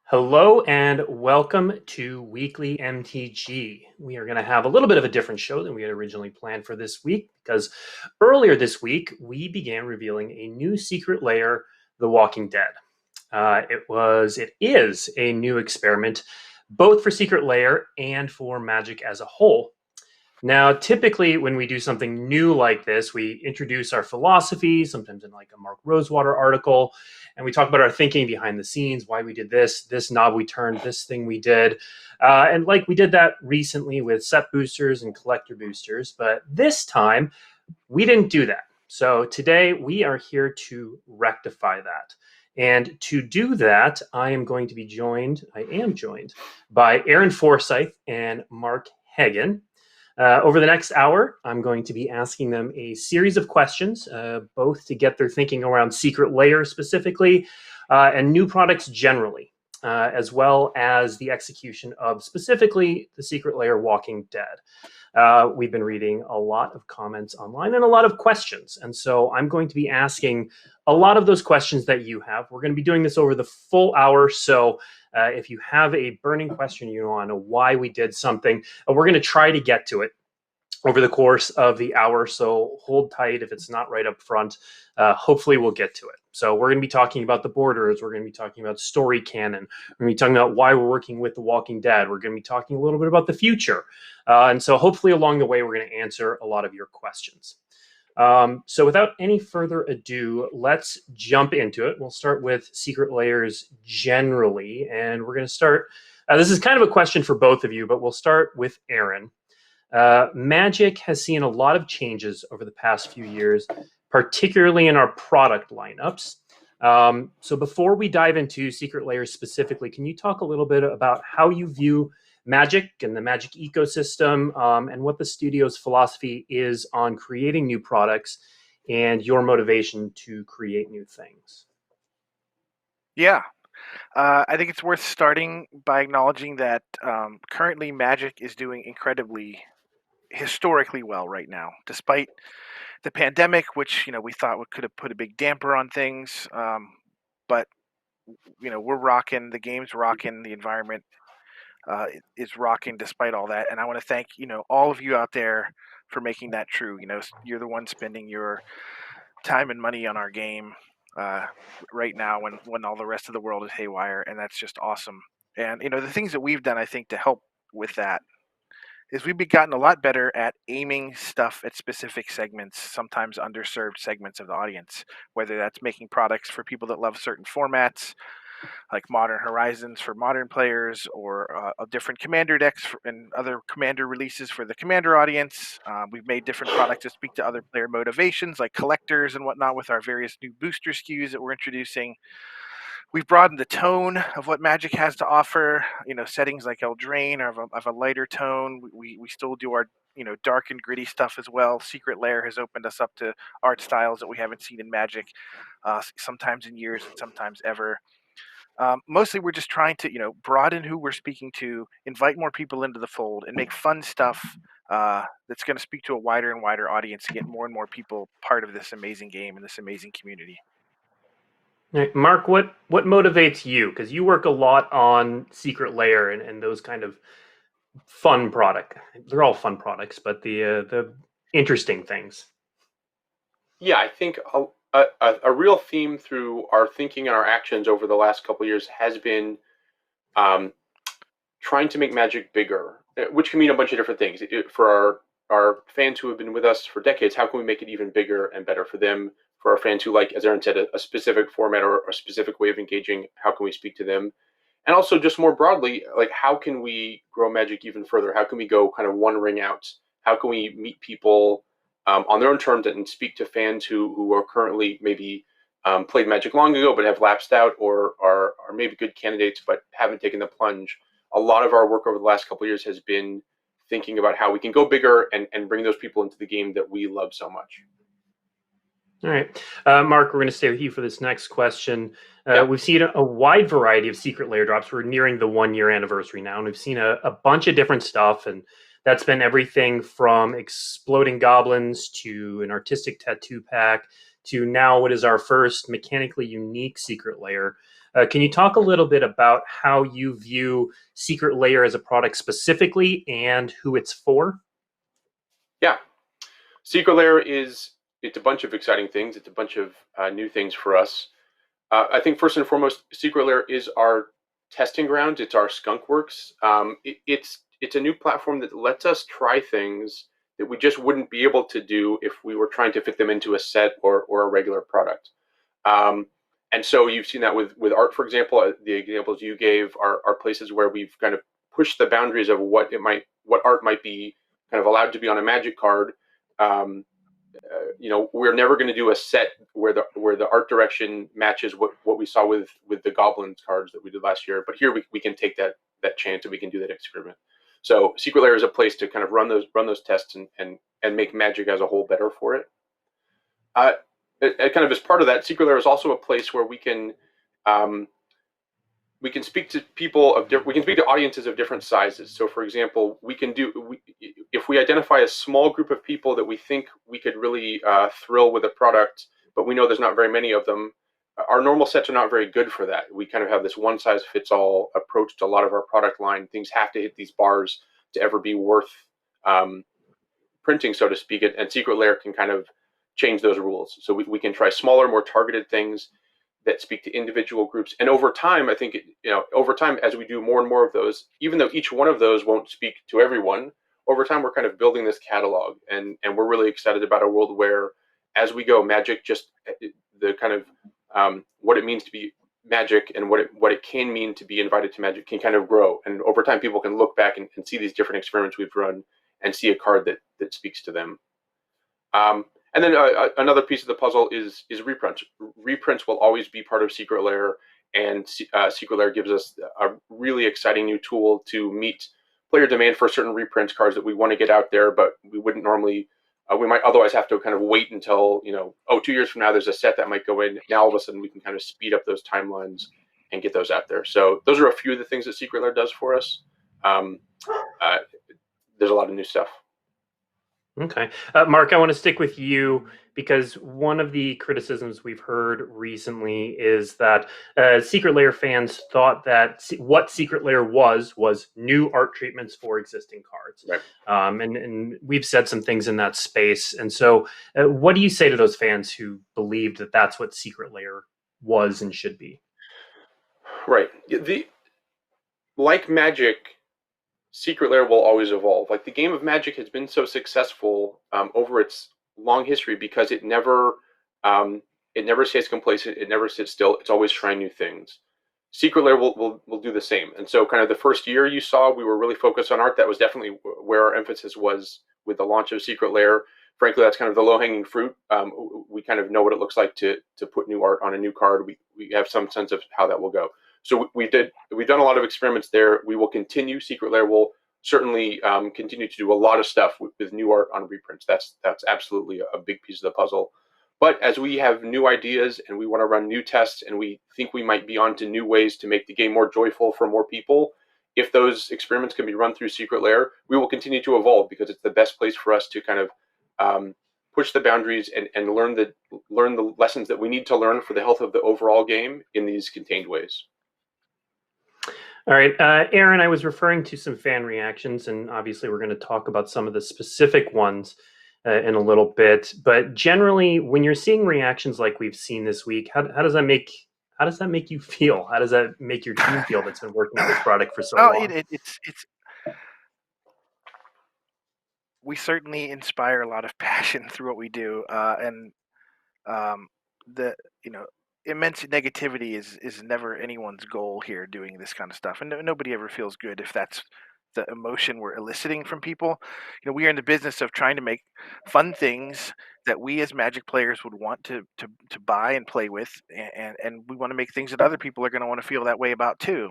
Hello and welcome to Weekly MTG. We are going to have a little bit of a different show than we had originally planned for this week because earlier this week we began revealing a new Secret Lair, The Walking Dead. It is a new experiment, both for Secret Lair and for Magic as a whole. Now, typically, when we do something new like this, we introduce our philosophy, sometimes in like a Mark Rosewater article, and we talk about our thinking behind the scenes, why we did this knob we turned, this thing we did. And like we did that recently with set boosters and collector boosters, but this time we didn't do that. So today we are here to rectify that. And to do that, I am joined by Aaron Forsythe and Mark Heggen. Over the next hour, I'm going to be asking them a series of questions, both to get their thinking around Secret Lair specifically and new products generally, as well as the execution of specifically the Secret Lair Walking Dead. We've been reading a lot of comments online and a lot of questions. And so I'm going to be asking a lot of those questions that you have. We're going to be doing this over the full hour. So if you have a burning question, you want to know why we did something, we're going to try to get to it over the course of the hour. So hold tight if it's not right up front. Hopefully we'll get to it. So we're going to be talking about the borders. We're going to be talking about story canon. We're going to be talking about why we're working with The Walking Dead. We're going to be talking a little bit about the future. And so hopefully along the way, we're going to answer a lot of your questions. So without any further ado, let's jump into it. We'll start with Secret Lairs generally. And we're going to start, this is kind of a question for both of you, but we'll start with Aaron. Magic has seen a lot of changes over the past few years, particularly in our product lineups. So before we dive into Secret Lair specifically, can you talk a little bit about how you view Magic and the Magic ecosystem, and what the studio's philosophy is on creating new products and your motivation to create new things? Yeah, I think it's worth starting by acknowledging that currently Magic is doing historically well right now, despite the pandemic, which we thought could have put a big damper on things. But we're rocking. The game's rocking. The environment is rocking despite all that. And I want to thank all of you out there for making that true. You're the one spending your time and money on our game uh, right now when all the rest of the world is haywire, and that's just awesome. And the things that we've done, I think, to help with that is we've gotten a lot better at aiming stuff at specific segments, sometimes underserved segments of the audience, whether that's making products for people that love certain formats, like Modern Horizons for modern players, or different Commander decks and other Commander releases for the Commander audience. We've made different products to speak to other player motivations, like collectors and whatnot, with our various new booster SKUs that we're introducing. We've broadened the tone of what Magic has to offer. Settings like Eldraine are of a lighter tone. We still do our dark and gritty stuff as well. Secret Lair has opened us up to art styles that we haven't seen in Magic, sometimes in years and sometimes ever. Mostly, we're just trying to broaden who we're speaking to, invite more people into the fold, and make fun stuff that's going to speak to a wider and wider audience to get more and more people part of this amazing game and this amazing community. Right. Mark, what motivates you? Because you work a lot on Secret Lair and those kind of fun product. They're all fun products, but the interesting things. Yeah, I think a real theme through our thinking and our actions over the last couple of years has been um, trying to make Magic bigger, which can mean a bunch of different things. For our fans who have been with us for decades, how can we make it even bigger and better for them? For our fans who like, as Aaron said, a specific format or a specific way of engaging, how can we speak to them? And also, just more broadly, like how can we grow Magic even further? How can we go kind of one ring out? How can we meet people on their own terms and speak to fans who are currently maybe played Magic long ago but have lapsed out, or are maybe good candidates but haven't taken the plunge? A lot of our work over the last couple of years has been thinking about how we can go bigger and bring those people into the game that we love so much. All right. Mark, we're going to stay with you for this next question. Yep. We've seen a wide variety of Secret Lair drops. We're nearing the 1 year anniversary now, and we've seen a bunch of different stuff. And that's been everything from exploding goblins to an artistic tattoo pack to now what is our first mechanically unique Secret Lair. Can you talk a little bit about how you view Secret Lair as a product specifically and who it's for? Yeah, Secret Lair it's a bunch of exciting things. It's a bunch of new things for us. I think first and foremost, Secret Lair is our testing ground. It's our skunk works. It's a new platform that lets us try things that we just wouldn't be able to do if we were trying to fit them into a set or a regular product. Um, and so you've seen that with art, for example. The examples you gave are places where we've kind of pushed the boundaries of what art might be kind of allowed to be on a Magic card. Um, we're never going to do a set where the art direction matches what we saw with the goblins cards that we did last year. But here we can take that chance and we can do that experiment. So Secret Lair is a place to kind of run those tests and make Magic as a whole better for it. Kind of as part of that, Secret Lair is also a place where um, we can speak to we can speak to audiences of different sizes. So, for example, if we identify a small group of people that we think we could really thrill with a product, but we know there's not very many of them. Our normal sets are not very good for that. We kind of have this one size fits all approach to a lot of our product line. Things have to hit these bars to ever be worth um, printing, so to speak. And Secret Lair can kind of change those rules. So we can try smaller, more targeted things that speak to individual groups. And over time, I think, over time, as we do more and more of those, even though each one of those won't speak to everyone, over time, we're kind of building this catalog. And we're really excited about a world where, as we go, Magic just the kind of what it means to be Magic and what it can mean to be invited to Magic can kind of grow. And over time, people can look back and see these different experiments we've run and see a card that speaks to them. Um, and then another piece of the puzzle is reprints. Reprints will always be part of Secret Lair, and Secret Lair gives us a really exciting new tool to meet player demand for certain reprint cards that we want to get out there, but we wouldn't normally. We might otherwise have to kind of wait until 2 years from now there's a set that might go in. Now all of a sudden we can kind of speed up those timelines and get those out there. So those are a few of the things that Secret Lair does for us. Um, uh, there's a lot of new stuff. Okay. Mark, I want to stick with you because one of the criticisms we've heard recently is that Secret Lair fans thought that what Secret Lair was new art treatments for existing cards. Right. And we've said some things in that space. And so what do you say to those fans who believed that that's what Secret Lair was and should be? Right. Like Magic, Secret Lair will always evolve. Like the game of Magic has been so successful over its long history because it never stays complacent. It never sits still. It's always trying new things. Secret Lair will do the same. And so, kind of the first year you saw, we were really focused on art. That was definitely where our emphasis was with the launch of Secret Lair. Frankly, that's kind of the low hanging fruit. We kind of know what it looks like to put new art on a new card. We have some sense of how that will go. So we've done a lot of experiments there. We will continue. Secret Lair will certainly continue to do a lot of stuff with new art on reprints. That's absolutely a big piece of the puzzle. But as we have new ideas and we want to run new tests and we think we might be onto new ways to make the game more joyful for more people, if those experiments can be run through Secret Lair, we will continue to evolve because it's the best place for us to kind of push the boundaries and learn the lessons that we need to learn for the health of the overall game in these contained ways. All right, Aaron, I was referring to some fan reactions, and obviously we're going to talk about some of the specific ones in a little bit. But generally, when you're seeing reactions like we've seen this week, how does that make you feel? How does that make your team feel that's been working on this product for so long? It's we certainly inspire a lot of passion through what we do, and the immense negativity is never anyone's goal here doing this kind of stuff, and nobody ever feels good if that's the emotion we're eliciting from people. We are in the business of trying to make fun things that we as Magic players would want to buy and play with, and we want to make things that other people are going to want to feel that way about too.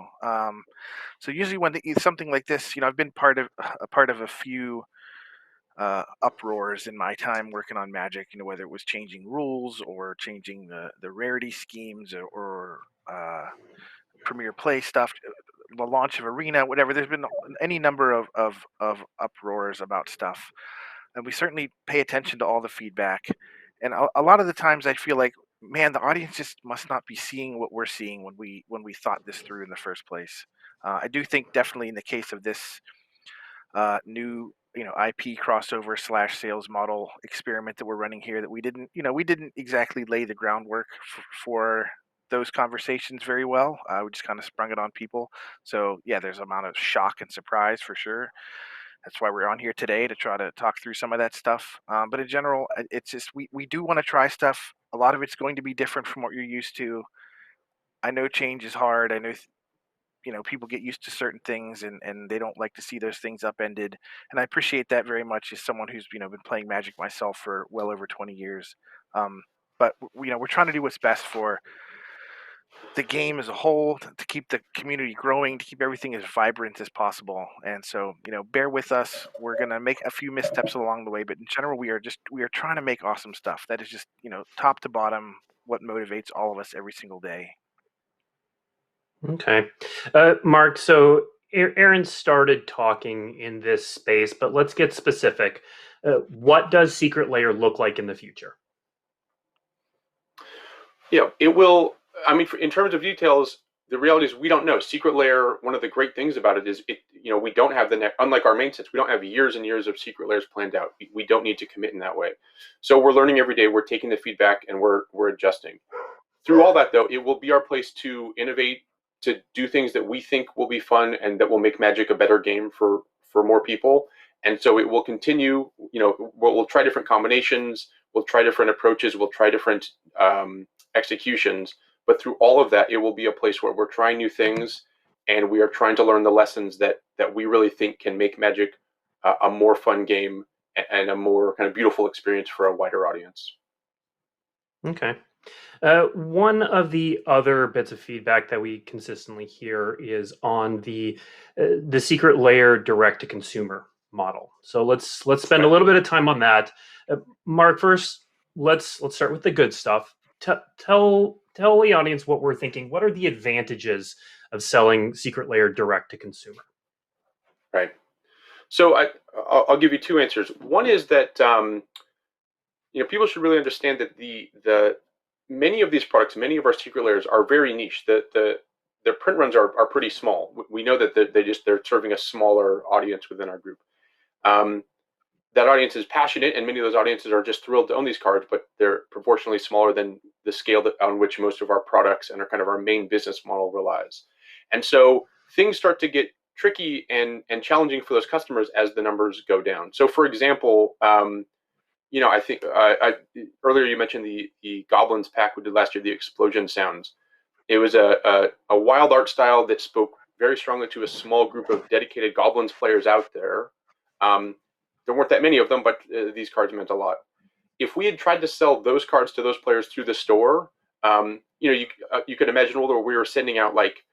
So usually when something like this, I've been part of a few uproars in my time working on Magic, whether it was changing rules or changing the rarity schemes or premier play stuff, the launch of Arena, whatever. There's been any number of uproars about stuff, and we certainly pay attention to all the feedback. And a lot of the times I feel like man, the audience just must not be seeing what we're seeing when we thought this through in the first place. I do think definitely in the case of this new IP crossover slash sales model experiment that we're running here, that we didn't exactly lay the groundwork for those conversations very well. We just kind of sprung it on people. So yeah, there's an amount of shock and surprise for sure. That's why we're on here today, to try to talk through some of that stuff. But in general, it's just we do want to try stuff. A lot of it's going to be different from what you're used to. I know change is hard. I know people get used to certain things, and they don't like to see those things upended, and I appreciate that very much as someone who's been playing Magic myself for well over 20 years. But we're trying to do what's best for the game as a whole, to keep the community growing, to keep everything as vibrant as possible. And so bear with us. We're going to make a few missteps along the way, but in general we are trying to make awesome stuff. That is just top to bottom what motivates all of us every single day. Okay. Mark, so Aaron started talking in this space, but let's get specific. What does Secret Lair look like in the future? It will. I mean, in terms of details, the reality is we don't know. Secret Lair. One of the great things about it is we don't have unlike our main sets, we don't have years and years of Secret Lairs planned out. We don't need to commit in that way. So we're learning every day. We're taking the feedback and we're adjusting. Through all that, though, it will be our place to innovate, to do things that we think will be fun and that will make Magic a better game for more people. And so it will continue. We'll try different combinations. We'll try different approaches. We'll try different executions. But through all of that, it will be a place where we're trying new things, and we are trying to learn the lessons that we really think can make Magic a more fun game and a more kind of beautiful experience for a wider audience. Okay. One of the other bits of feedback that we consistently hear is on the Secret Lair direct to consumer model. So let's spend a little bit of time on that. Mark, first, let's start with the good stuff. Tell the audience what we're thinking. What are the advantages of selling Secret Lair direct to consumer? Right. So I'll give you two answers. One is that people should really understand that the many of these products, many of our Secret Lairs are very niche. The print runs are pretty small. We know that they're serving a smaller audience within our group. That audience is passionate, and many of those audiences are just thrilled to own these cards, but they're proportionally smaller than the scale on which most of our products and our main business model relies. And so things start to get tricky and challenging for those customers as the numbers go down. So, for example, I think earlier you mentioned the Goblins pack we did last year, the Explosion Sounds. It was a wild art style that spoke very strongly to a small group of dedicated Goblins players out there. There weren't that many of them, but these cards meant a lot. If we had tried to sell those cards to those players through the store, you could imagine where we were sending out like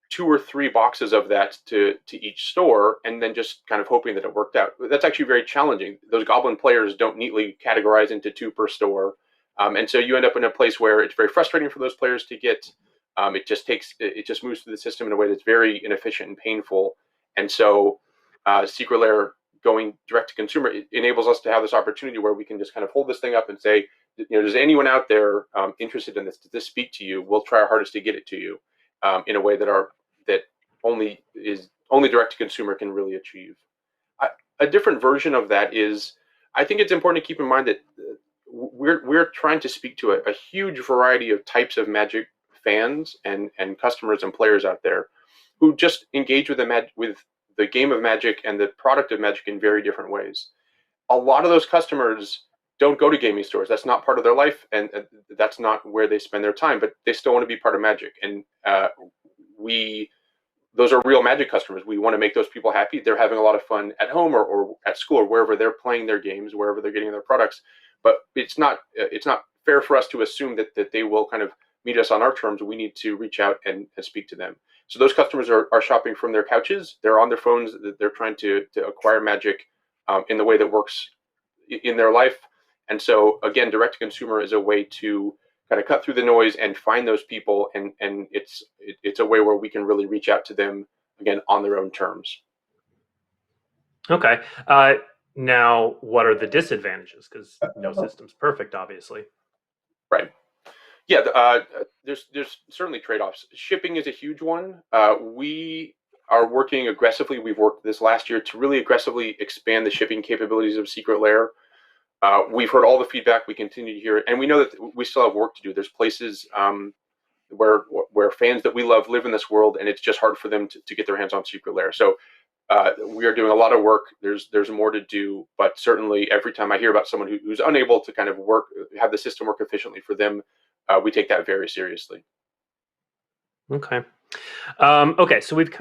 2 or 3 boxes of that to each store, and then just kind of hoping that it worked out. That's actually very challenging. Those Goblin players don't neatly categorize into 2 per store, and so you end up in a place where it's very frustrating for those players to get. It just moves through the system in a way that's very inefficient and painful. And so Secret Lair going direct to consumer, it enables us to have this opportunity where we can just kind of hold this thing up and say, does anyone out there interested in this? Does this speak to you? We'll try our hardest to get it to you in a way that only direct to consumer can really achieve. A different version of that is, I think it's important to keep in mind that we're trying to speak to a huge variety of types of Magic fans and customers and players out there who just engage with the game of Magic and the product of Magic in very different ways. A lot of those customers don't go to gaming stores. That's not part of their life, and that's not where they spend their time, but they still want to be part of Magic. And those are real Magic customers. We want to make those people happy. They're having a lot of fun at home or at school or wherever they're playing their games, wherever they're getting their products. But it's not fair for us to assume that they will kind of meet us on our terms. We need to reach out and speak to them. So those customers are shopping from their couches. They're on their phones. They're trying to acquire Magic in the way that works in their life. And so again, direct to consumer is a way to kind of cut through the noise and find those people, and it's a way where we can really reach out to them again on their own terms. Okay. Now, what are the disadvantages? Because no system's perfect, obviously. Right. Yeah, there's certainly trade-offs. Shipping is a huge one. We are working aggressively. We've worked this last year to really aggressively expand the shipping capabilities of Secret Lair. We've heard all the feedback. We continue to hear it, and we know that we still have work to do. There's places where fans that we love live in this world, and it's just hard for them to get their hands on Secret Lair. So we are doing a lot of work. There's more to do, but certainly every time I hear about someone who's unable to kind of have the system work efficiently for them, we take that very seriously. Okay. Okay, so we've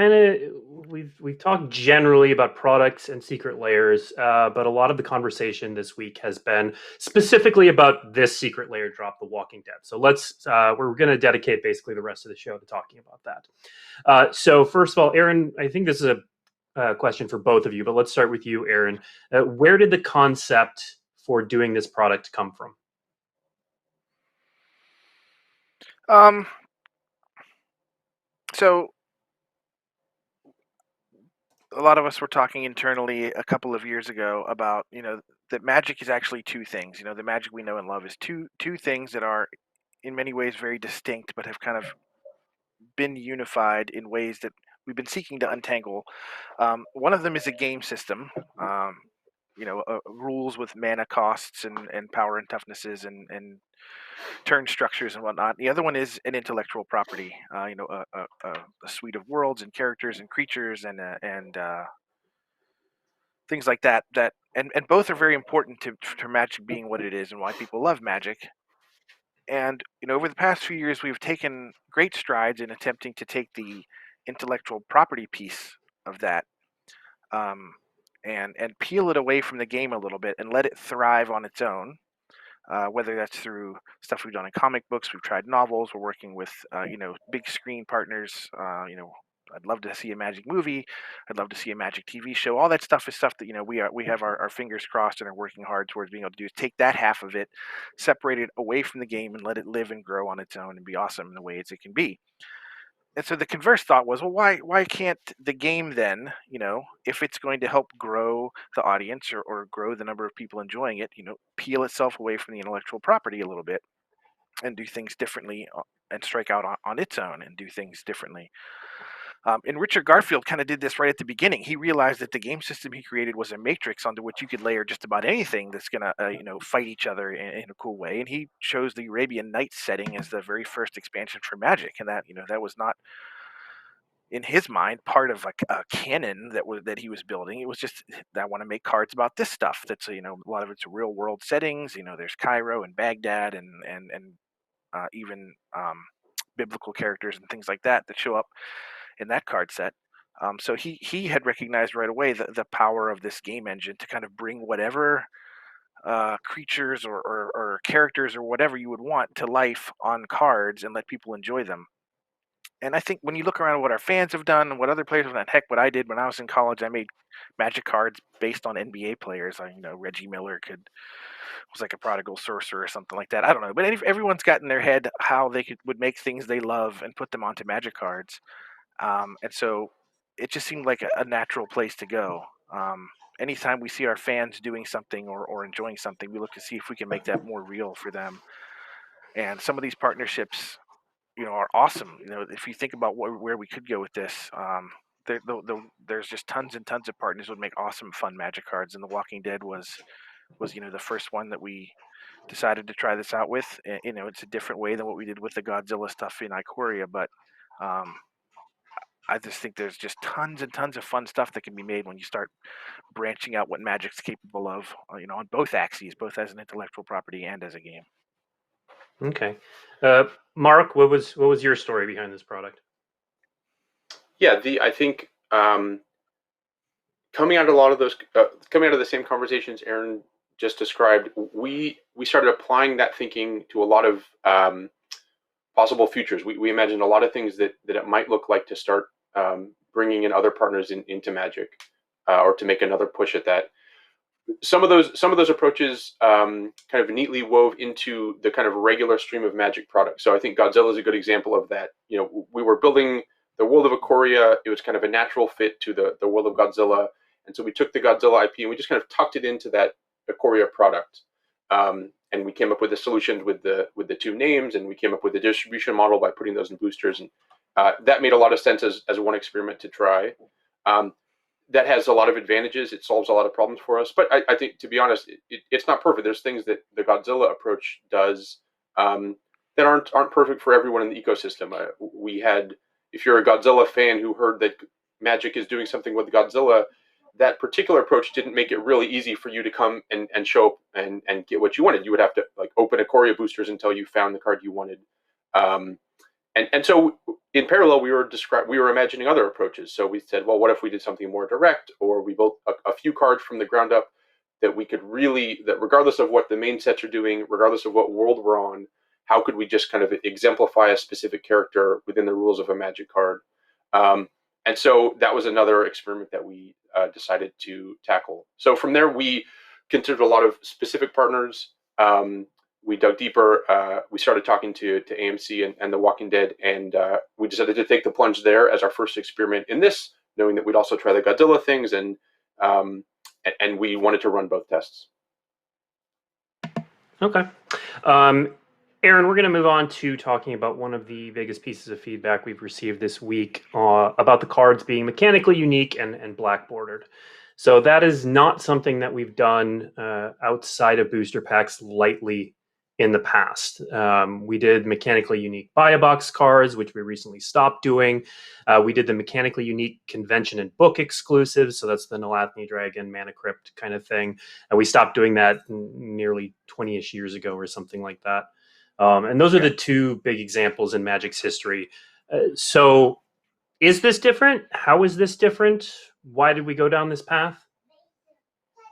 talked generally about products and secret layers, but a lot of the conversation this week has been specifically about this secret layer drop, The Walking Dead. So we're going to dedicate basically the rest of the show to talking about that. So first of all, Aaron, I think this is a question for both of you, but let's start with you, Aaron. Where did the concept for doing this product come from? So a lot of us were talking internally a couple of years ago about, that magic is actually two things. The magic we know and love is two things that are in many ways very distinct, but have kind of been unified in ways that we've been seeking to untangle. One of them is a game system, rules with mana costs and power and toughnesses and turn structures and whatnot. The other one is an intellectual property, a suite of worlds and characters and creatures and things like that. And both are very important to magic being what it is and why people love magic. And over the past few years, we've taken great strides in attempting to take the intellectual property piece of that, and peel it away from the game a little bit and let it thrive on its own. Whether that's through stuff we've done in comic books, we've tried novels, we're working with big screen partners. I'd love to see a Magic movie. I'd love to see a Magic TV show. All that stuff is stuff that we have our fingers crossed and are working hard towards being able to do. Is take that half of it, separate it away from the game, and let it live and grow on its own and be awesome in the ways it can be. And so the converse thought was, well, why can't the game then, if it's going to help grow the audience or grow the number of people enjoying it, peel itself away from the intellectual property a little bit and do things differently and strike out on its own and do things differently. And Richard Garfield kind of did this right at the beginning. He realized that the game system he created was a matrix onto which you could layer just about anything that's going to, fight each other in a cool way. And he chose the Arabian Nights setting as the very first expansion for Magic, and that was not, in his mind, part of a canon that he was building. It was just, I want to make cards about this stuff. That's a lot of it's real world settings. There's Cairo and Baghdad and even biblical characters and things like that show up in that card set. So he had recognized right away the power of this game engine to kind of bring whatever creatures or characters or whatever you would want to life on cards and let people enjoy them. And I think when you look around at what our fans have done and what other players have done, heck, what I did when I was in college, I made Magic cards based on NBA players. Reggie Miller was like a prodigal sorcerer or something like that. I don't know, but everyone's got in their head how they would make things they love and put them onto Magic cards. And so it just seemed like a natural place to go. Anytime we see our fans doing something or enjoying something, we look to see if we can make that more real for them. And some of these partnerships, are awesome. If you think about where we could go with this, there's just tons and tons of partners who would make awesome, fun Magic cards. And The Walking Dead was the first one that we decided to try this out with. It's a different way than what we did with the Godzilla stuff in Ikoria, but I just think there's just tons and tons of fun stuff that can be made when you start branching out what Magic's capable of, on both axes, both as an intellectual property and as a game. Okay, Mark, what was your story behind this product? Yeah, I think coming out of the same conversations Aaron just described, we started applying that thinking to a lot of possible futures. We imagined a lot of things that it might look like to start bringing in other partners into Magic, or to make another push at that. Some of those approaches kind of neatly wove into the kind of regular stream of Magic products. So I think Godzilla is a good example of that. We were building the world of Ikoria. It was kind of a natural fit to the world of Godzilla, and so we took the Godzilla IP and we just kind of tucked it into that Ikoria product. and we came up with a solution with the two names, and we came up with a distribution model by putting those in boosters, and that made a lot of sense as one experiment to try. That has a lot of advantages. It solves a lot of problems for us. But I think, to be honest, it's not perfect. There's things that the Godzilla approach does that aren't perfect for everyone in the ecosystem. We had, if you're a Godzilla fan who heard that Magic is doing something with Godzilla, that particular approach didn't make it really easy for you to come and show up and get what you wanted. You would have to like open Ikoria boosters until you found the card you wanted. And so in parallel, we were imagining other approaches. So we said, well, what if we did something more direct, or we built a few cards from the ground up that we could really, that regardless of what the main sets are doing, regardless of what world we're on, how could we just kind of exemplify a specific character within the rules of a Magic card? And so that was another experiment that we decided to tackle. So from there, we considered a lot of specific partners. We dug deeper. We started talking to AMC and The Walking Dead, and we decided to take the plunge there as our first experiment in this, knowing that we'd also try the Godzilla things, and we wanted to run both tests. Okay. Aaron, we're going to move on to talking about one of the biggest pieces of feedback we've received this week about the cards being mechanically unique and black bordered. So that is not something that we've done outside of booster packs lightly in the past. We did mechanically unique buy-a-box cards, which we recently stopped doing. We did the mechanically unique convention and book exclusives, so that's the Nalathni Dragon, Mana Crypt kind of thing. And we stopped doing that nearly 20-ish years ago or something like that. And those are the two big examples in Magic's history. So is this different? How is this different? Why did we go down this path?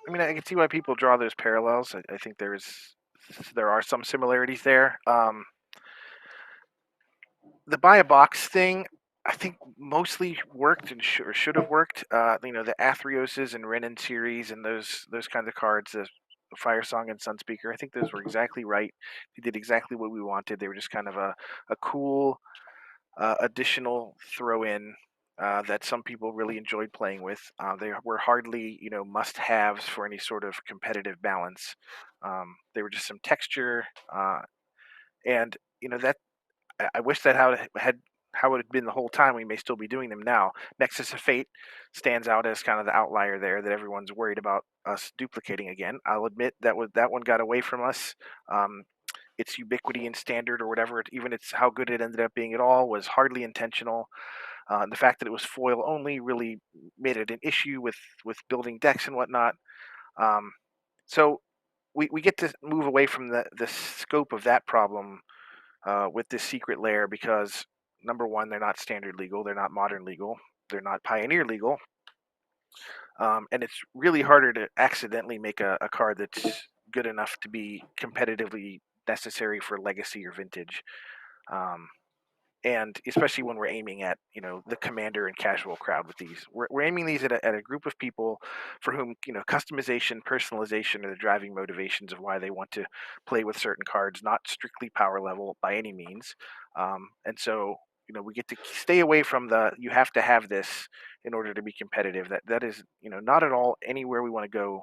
I mean, I can see why people draw those parallels. I think there are some similarities there. The buy a box thing, I think mostly worked and should have worked. The Athreoses and Renin series and those kinds of cards, the Fire Song and Sunspeaker, I think those were exactly right. They did exactly what we wanted. They were just kind of a cool additional throw in that some people really enjoyed playing with. They were hardly, must-haves for any sort of competitive balance. They were just some texture, and that I wish that how it had been the whole time. We may still be doing them now. Nexus of Fate stands out as kind of the outlier there that everyone's worried about us duplicating again. I'll admit that one got away from us. Its ubiquity in standard or whatever, even it's how good it ended up being at all, was hardly intentional. The fact that it was foil only really made it an issue with building decks and whatnot. So we get to move away from the scope of that problem with this Secret Lair because, number one, they're not standard legal, they're not modern legal, they're not pioneer legal. And it's really harder to accidentally make a card that's good enough to be competitively necessary for legacy or vintage. And especially when we're aiming at the commander and casual crowd with these, we're aiming these at a group of people for whom customization, personalization are the driving motivations of why they want to play with certain cards, not strictly power level by any means. And so we get to stay away from the you have to have this in order to be competitive. That is not at all anywhere we want to go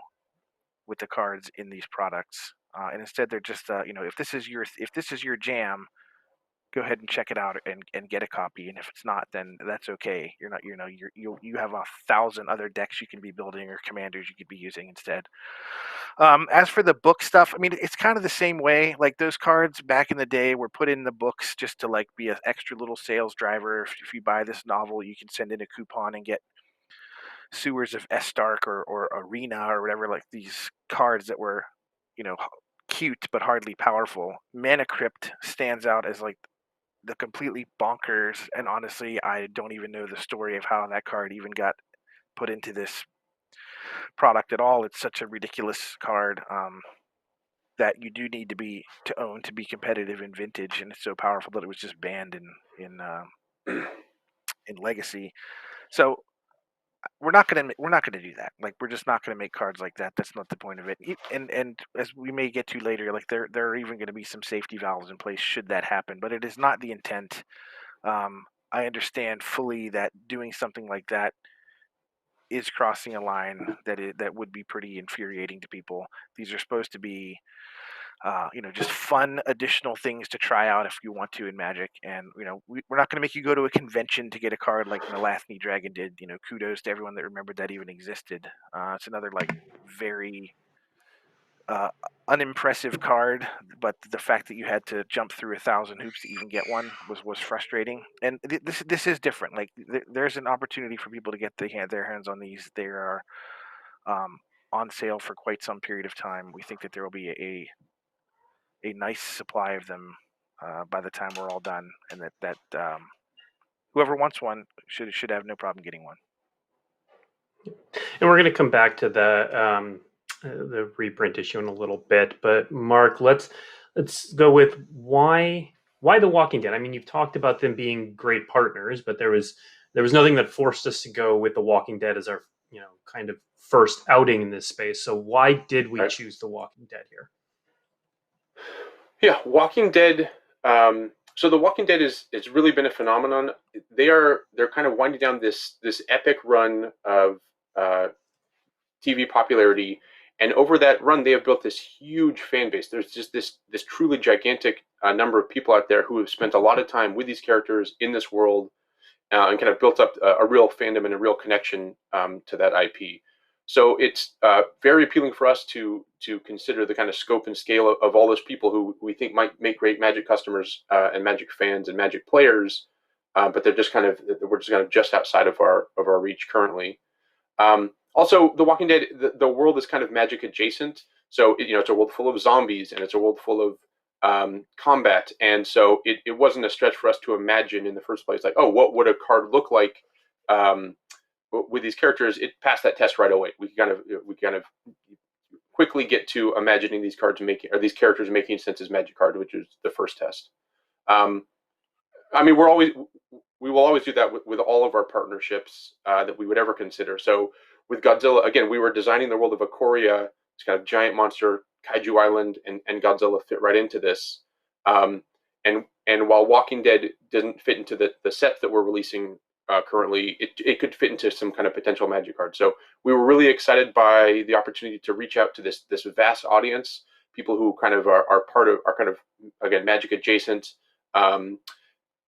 with the cards in these products. And instead they're just if this is your jam, go ahead and check it out and get a copy. And if it's not, then that's okay. You have 1,000 other decks you can be building or commanders you could be using instead. As for the book stuff, I mean, it's kind of the same way. Like those cards back in the day were put in the books just to like be an extra little sales driver. If you buy this novel, you can send in a coupon and get Sewers of Estark or Arena or whatever, like these cards that were, cute but hardly powerful. Mana Crypt stands out as like the completely bonkers, and honestly, I don't even know the story of how that card even got put into this product at all. It's such a ridiculous card that you do need to own to be competitive in vintage, and it's so powerful that it was just banned in Legacy. So we're not gonna do that. Like we're just not gonna make cards like that. That's not the point of it. And as we may get to later, like there are even going to be some safety valves in place should that happen. But it is not the intent. I understand fully that doing something like that is crossing a line that would be pretty infuriating to people. These are supposed to be just fun additional things to try out if you want to in Magic. And we're not going to make you go to a convention to get a card like Last Dragon did. Kudos to everyone that remembered that even existed. It's another very uh, unimpressive card, but the fact that you had to jump through 1,000 hoops to even get one was frustrating. And this is different. There's an opportunity for people to get their hands on these. They are on sale for quite some period of time. We think that there will be a nice supply of them by the time we're all done, and that whoever wants one should have no problem getting one. And we're going to come back to the reprint issue in a little bit, but Mark, let's go with why The Walking Dead. I mean, you've talked about them being great partners, but there was nothing that forced us to go with The Walking Dead as our kind of first outing in this space. So why did we choose The Walking Dead here? Yeah, Walking Dead. So The Walking Dead it's really been a phenomenon. They're kind of winding down this epic run of TV popularity, and over that run, they have built this huge fan base. There's just this truly gigantic number of people out there who have spent a lot of time with these characters in this world, and kind of built up a real fandom and a real connection to that IP. So it's very appealing for us to consider the kind of scope and scale of all those people who we think might make great Magic customers and Magic fans and Magic players, but we're just kind of just outside of our reach currently. Also, The Walking Dead, the world is kind of Magic adjacent, so it's a world full of zombies and it's a world full of combat, and so it wasn't a stretch for us to imagine in the first place, like, oh, what would a card look like with these characters. It passed that test right away. We kind of quickly get to imagining these characters making sense as Magic cards, which is the first test. I mean, we will always do that with all of our partnerships that we would ever consider. So with Godzilla, again, we were designing the world of Ikoria, this kind of giant monster, Kaiju Island, and Godzilla fit right into this. And while Walking Dead doesn't fit into the set that we're releasing currently, it could fit into some kind of potential Magic card. So we were really excited by the opportunity to reach out to this vast audience, people who kind of are kind of, again, Magic adjacent.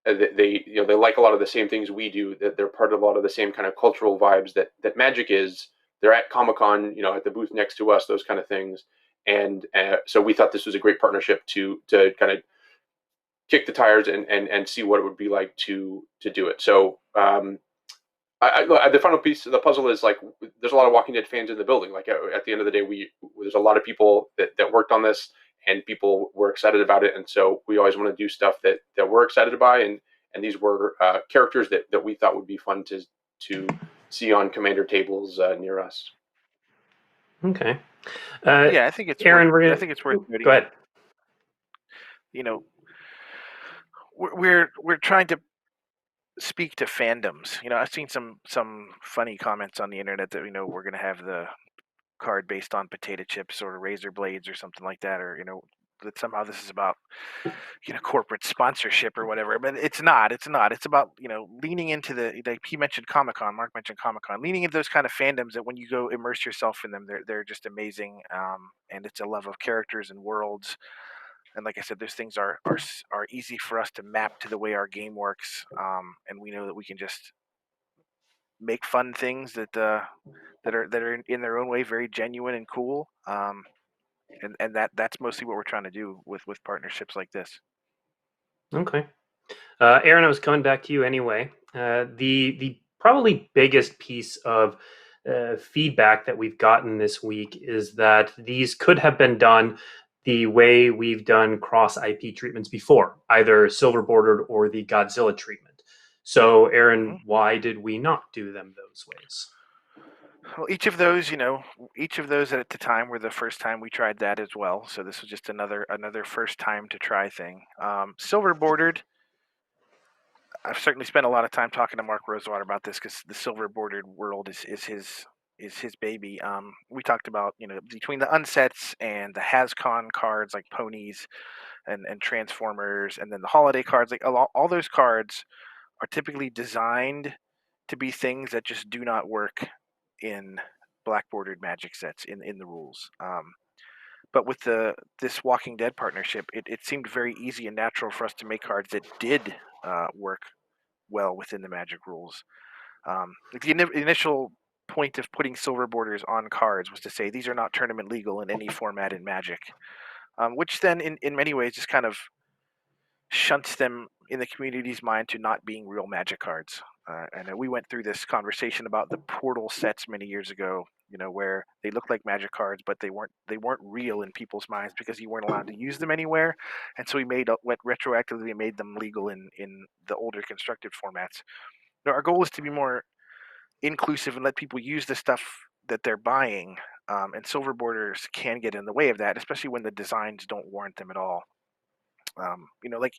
They like a lot of the same things we do. That they're part of a lot of the same kind of cultural vibes that Magic is. They're at Comic-Con, at the booth next to us, those kind of things. And so we thought this was a great partnership to kind of kick the tires and see what it would be like to do it. So the final piece of the puzzle is, like, there's a lot of Walking Dead fans in the building. Like, at the end of the day, there's a lot of people that worked on this, and people were excited about it. And so we always want to do stuff that we're excited by, and these were characters that we thought would be fun to see on commander tables near us. Okay. Yeah, I think it's Aaron. I think it's worth noting. Go ahead. We're trying to speak to fandoms. I've seen some funny comments on the internet that we're going to have the card based on potato chips or razor blades or something like that, or that somehow this is about corporate sponsorship or whatever. But it's not. It's about leaning into like he mentioned Comic-Con, Mark mentioned Comic-Con, leaning into those kind of fandoms that when you go immerse yourself in them, they're just amazing. And it's a love of characters and worlds. And like I said, those things are easy for us to map to the way our game works, and we know that we can just make fun things that are in their own way very genuine and cool. And that's mostly what we're trying to do with partnerships like this. Okay, Aaron, I was coming back to you anyway. The probably biggest piece of feedback that we've gotten this week is that these could have been done the way we've done cross IP treatments before, either silver bordered or the Godzilla treatment. So, Aaron, why did we not do them those ways? Well, each of those at the time were the first time we tried that as well. So this was just another first time to try thing. Silver bordered. I've certainly spent a lot of time talking to Mark Rosewater about this because the silver bordered world is his baby. We talked about between the unsets and the HasCon cards like ponies and Transformers, and then the holiday cards, like all those cards are typically designed to be things that just do not work in black bordered Magic sets in the rules. But with this Walking Dead partnership, it seemed very easy and natural for us to make cards that did work well within the Magic rules. The initial point of putting silver borders on cards was to say these are not tournament legal in any format in Magic, which then in many ways just kind of shunts them in the community's mind to not being real Magic cards. And we went through this conversation about the Portal sets many years ago, where they looked like Magic cards, but they weren't real in people's minds because you weren't allowed to use them anywhere. And so went retroactively made them legal in the older constructed formats. Our goal is to be more inclusive and let people use the stuff that they're buying. And silver borders can get in the way of that, especially when the designs don't warrant them at all. Like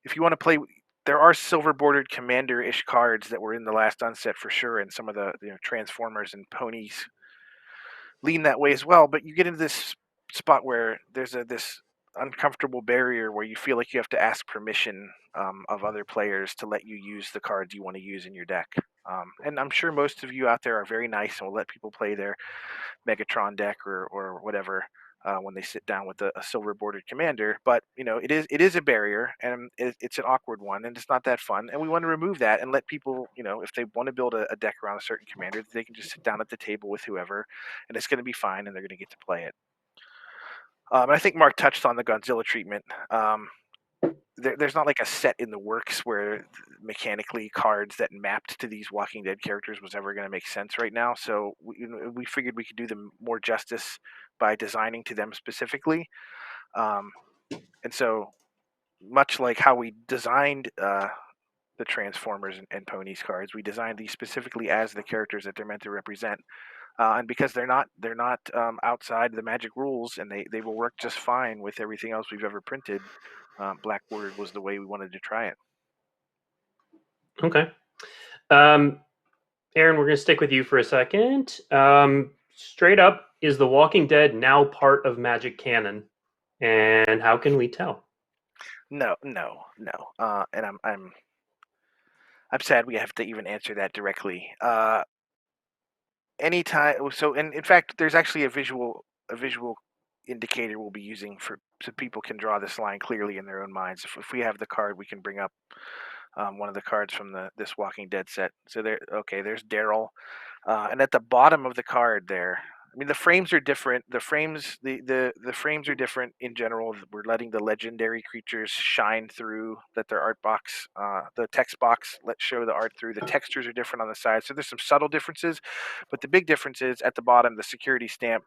if you want to play, there are silver bordered commander-ish cards that were in the last unset for sure, and some of the Transformers and ponies lean that way as well. But you get into this spot where there's this uncomfortable barrier where you feel like you have to ask permission of other players to let you use the cards you want to use in your deck. And I'm sure most of you out there are very nice and will let people play their Megatron deck or whatever when they sit down with a silver bordered commander. But it is a barrier, and it's an awkward one, and it's not that fun. And we want to remove that and let people, if they want to build a deck around a certain commander, they can just sit down at the table with whoever, and it's going to be fine, and they're going to get to play it. And I think Mark touched on the Godzilla treatment. There's not like a set in the works where mechanically cards that mapped to these Walking Dead characters was ever going to make sense right now. So we figured we could do them more justice by designing to them specifically. And so much like how we designed the Transformers and Ponies cards, we designed these specifically as the characters that they're meant to represent. And because they're not outside the Magic rules, and they will work just fine with everything else we've ever printed, Blackboard was the way we wanted to try it. Okay. Aaron, we're going to stick with you for a second. Straight up, is The Walking Dead now part of Magic canon? And how can we tell? No. And I'm sad we have to even answer that directly. Anytime, so and in fact, there's actually a visual indicator we'll be using so people can draw this line clearly in their own minds. If we have the card, we can bring up one of the cards from this Walking Dead set. So there's Daryl, and at the bottom of the card there, I mean the frames are different. The frames are different in general. We're letting the legendary creatures shine through. Let their art box, the text box, let's show the art through. The textures are different on the side, so there's some subtle differences, but the big difference is at the bottom. The security stamp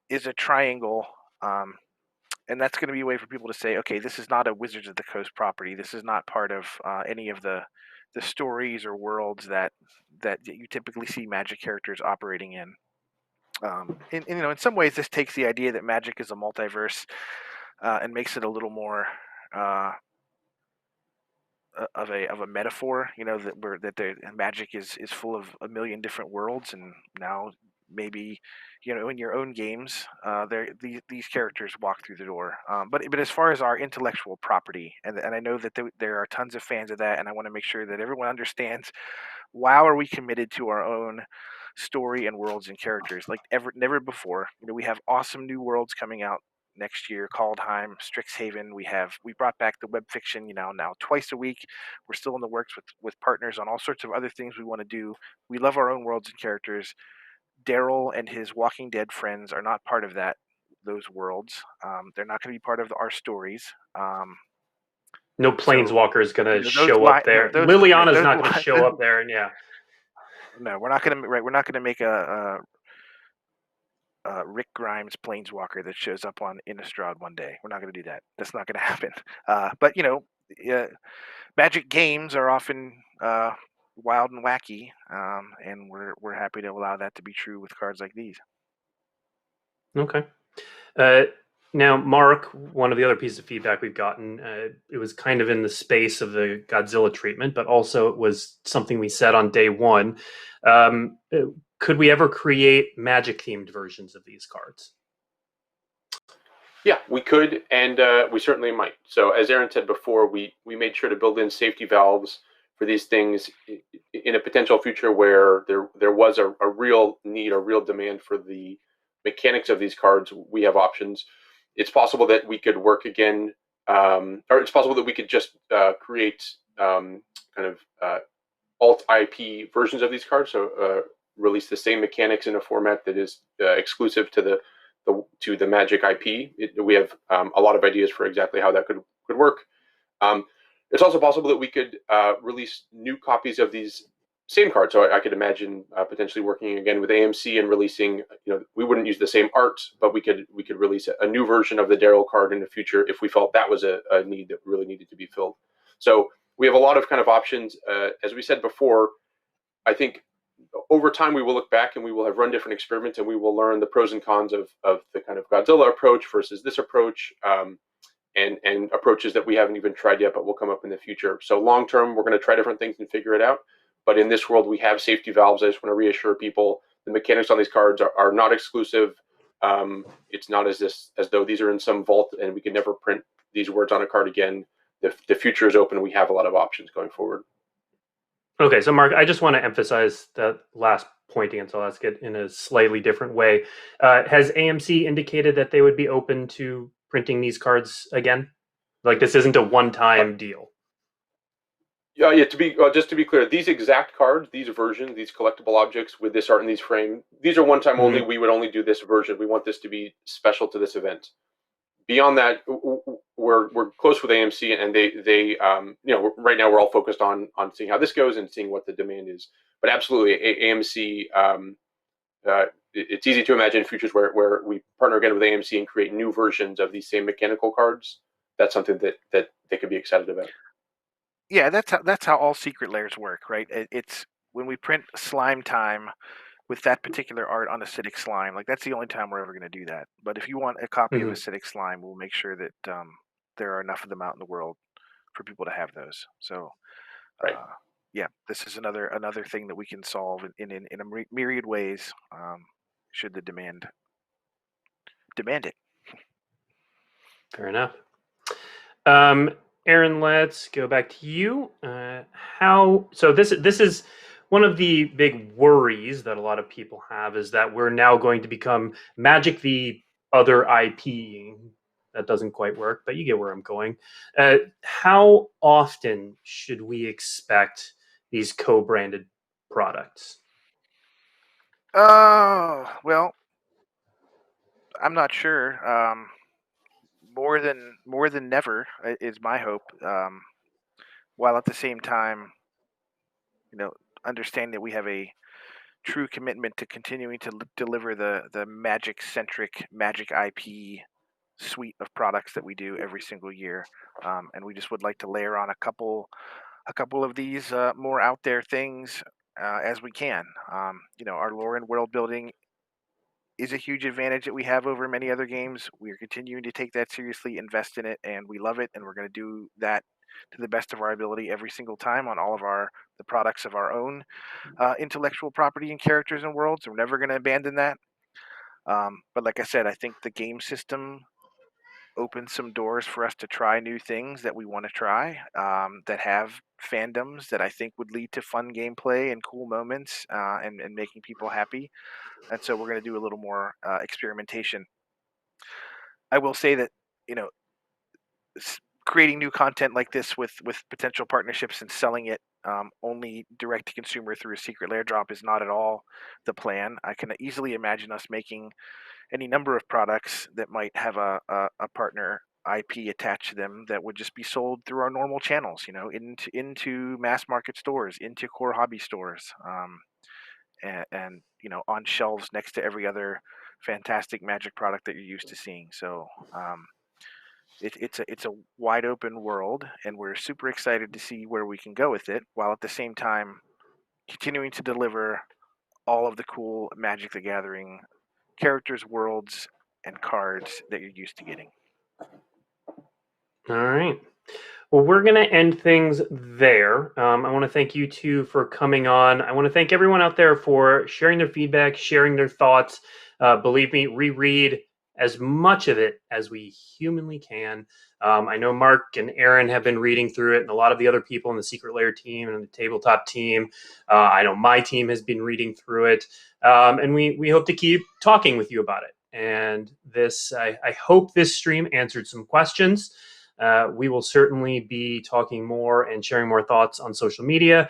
is a triangle. And that's going to be a way for people to say, okay, this is not a Wizards of the Coast property. This is not part of any of the stories or worlds that you typically see Magic characters operating in. In some ways, this takes the idea that Magic is a multiverse and makes it a little more of a metaphor. That the Magic is full of a million different worlds, and now maybe in your own games these characters walk through the door, but as far as our intellectual property, and I know that there are tons of fans of that, and I want to make sure that everyone understands, wow, are we committed to our own story and worlds and characters like never before. We have awesome new worlds coming out next year: Kaldheim, Strixhaven. We brought back the web fiction now twice a week. We're still in the works with partners on all sorts of other things we want to do. We love our own worlds and characters. Daryl and his Walking Dead friends are not part of those worlds. They're not going to be part of our stories. No Planeswalker is going to show up there. Liliana's not going to show up there, and yeah. No, we're not going to. Right, we're not going to make a Rick Grimes Planeswalker that shows up on Innistrad one day. We're not going to do that. That's not going to happen. But Magic games are often wild and wacky, and we're happy to allow that to be true with cards like these. Okay. Now, Mark, one of the other pieces of feedback we've gotten, it was kind of in the space of the Godzilla treatment, but also it was something we said on day one. Could we ever create Magic-themed versions of these cards? Yeah, we could, and we certainly might. So as Aaron said before, we made sure to build in safety valves for these things in a potential future where there was a real need, a real demand for the mechanics of these cards, we have options. It's possible that we could work again, or it's possible that we could just create kind of alt IP versions of these cards. So release the same mechanics in a format that is exclusive to the Magic IP. We have a lot of ideas for exactly how that could work. It's also possible that we could release new copies of these same cards. So I could imagine potentially working again with AMC and releasing. We wouldn't use the same art, but we could release a new version of the Daryl card in the future if we felt that was a need that really needed to be filled. So we have a lot of kind of options. As we said before, I think over time we will look back and we will have run different experiments and we will learn the pros and cons of the kind of Godzilla approach versus this approach, and approaches that we haven't even tried yet but will come up in the future. So long term, we're going to try different things and figure it out. But in this world, we have safety valves. I just want to reassure people the mechanics on these cards are not exclusive. It's not as though these are in some vault and we can never print these words on a card again. The future is open. We have a lot of options going forward. Okay, so Mark, I just want to emphasize that last point again, so I'll ask it in a slightly different way. Has AMC indicated that they would be open to printing these cards again? Like, this isn't a one-time deal. Yeah. Just to be clear, these exact cards, these versions, these collectible objects with this art and these frame, these are one-time only. We would only do this version. We want this to be special to this event. Beyond that, we're close with AMC, and they right now we're all focused on seeing how this goes and seeing what the demand is. But absolutely, AMC. It's easy to imagine futures where we partner again with AMC and create new versions of these same mechanical cards. That's something that they could be excited about. Yeah, that's how all Secret Lairs work, right? It's when we print Slime Time with that particular art on acidic slime, like that's the only time we're ever going to do that. But if you want a copy of acidic slime, we'll make sure that there are enough of them out in the world for people to have those. So, right. Yeah, this is another thing that we can solve in a myriad ways, should the demand it. Fair enough. Aaron, let's go back to you. So this is one of the big worries that a lot of people have, is that we're now going to become Magic the other IP. That doesn't quite work, but you get where I'm going. How often should we expect these co-branded products? Well, I'm not sure. More than never is my hope. While at the same time, understand that we have a true commitment to continuing to deliver the Magic-centric Magic IP suite of products that we do every single year, and we just would like to layer on a couple of these more out there things as we can. Our lore and world building is a huge advantage that we have over many other games. We are continuing to take that seriously, invest in it, and we love it, and we're going to do that to the best of our ability every single time on all of the products of our own intellectual property and characters and worlds. We're never going to abandon that. But like I said, I think the game system opens some doors for us to try new things that we want to try, that have fandoms that I think would lead to fun gameplay and cool moments, and making people happy. And so we're going to do a little more experimentation. I will say that, creating new content like this with potential partnerships and selling it only direct to consumer through a Secret Lair drop is not at all the plan. I can easily imagine us making any number of products that might have a partner IP attached to them that would just be sold through our normal channels, into mass market stores, into core hobby stores, and on shelves next to every other fantastic Magic product that you're used to seeing. So it's a wide open world, and we're super excited to see where we can go with it, while at the same time continuing to deliver all of the cool Magic the Gathering characters, worlds, and cards that you're used to getting. All right. Well, we're going to end things there. I want to thank you two for coming on. I want to thank everyone out there for sharing their feedback, sharing their thoughts. Believe me, reread as much of it as we humanly can. I know Mark and Aaron have been reading through it, and a lot of the other people in the Secret Lair team and the tabletop team. I know my team has been reading through it, and we hope to keep talking with you about it. And this, I hope this stream answered some questions. We will certainly be talking more and sharing more thoughts on social media.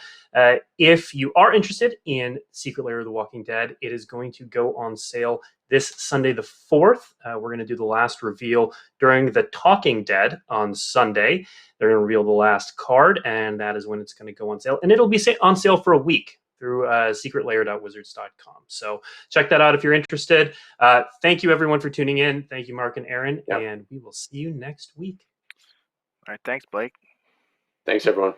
If you are interested in Secret Lair of the Walking Dead, it is going to go on sale this Sunday the 4th. We're going to do the last reveal during the Talking Dead on Sunday. They're going to reveal the last card, and that is when it's going to go on sale. And it'll be on sale for a week through secretlair.wizards.com. So check that out if you're interested. Thank you, everyone, for tuning in. Thank you, Mark and Aaron, and we will see you next week. All right, thanks, Blake. Thanks, everyone.